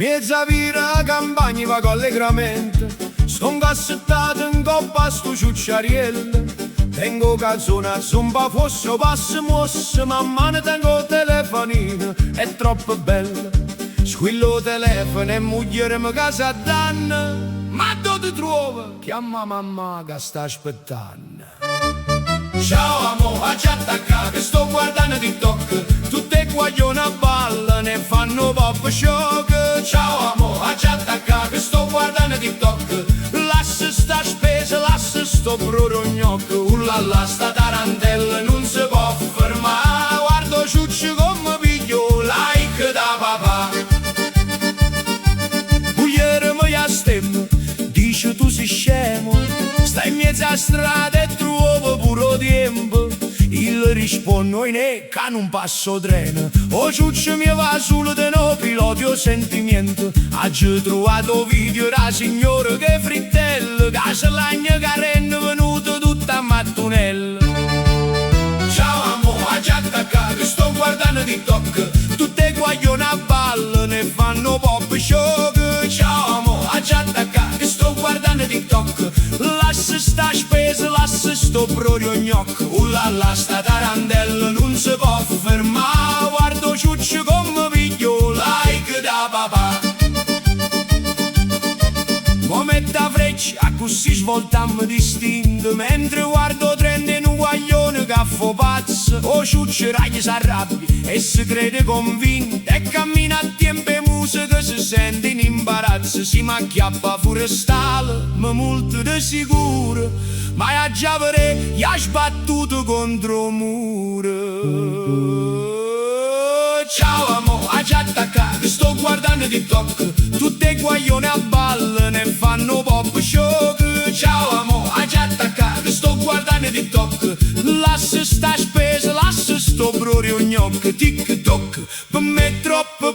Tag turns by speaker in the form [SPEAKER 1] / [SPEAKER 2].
[SPEAKER 1] Mezza vira campagna va allegramente, son cassettato in coppa a sto ciucciariello. Tengo calzona, son pa' fosse, passo mosse, man mano tengo il telefonino, è troppo bello. Squillo telefono e moglie mi casa danna, ma dove ti trovo? Chiama mamma che sta aspettando. Ciao amore, ci attacca che sto guardando TikTok, tutte guaglione a ballano e fanno pop shock. Ciao amore, ci attacca che sto guardando TikTok, lascia sta spesa, lascia sto brodo gnocco. Ullala sta tarantella non si può fermare, guardo ciucci come piglio like da papà. Ieri mi ha stemmo, dice tu sei scemo, stai in mezzo a strada e trovo pure tempo. Il rispondo in che non passo treno, o ciuccio mi va solo di no piloti o sentimento. Oggi trovato video da signora che frittella, che se lagna che rende venuto tutta a mattonella. Ciao amore, ci attacca che sto guardando TikTok, tutte guaglione a ballano e fanno pop shock. Ciao amore, ci attacca che sto guardando TikTok, lascia sta spesa, lascia sto brodo gnocco. Ullala sta tarantella non si può fermare, guardo ciuccio come piglio like da papà. Mometta freccia, così svoltammo distinto, mentre guardo trend in un guaglione che fa pazzo. O ciuccio raglia s'arrabbia e si crede convinto, e cammina a tempo e musica si sente in imbarazzo. Si macchiappa forestale, ma molto di sicuro, ma a già vedere gli ha sbattuto contro il muro. Ciao amore, ci attacca che sto guardando TikTok, tutte guaglione a ballano e fanno pop shock. Ciao amore, ci attacca che sto guardando TikTok, lascia sta spesa, lascia sto brodo gnocco. TikTok per me è troppo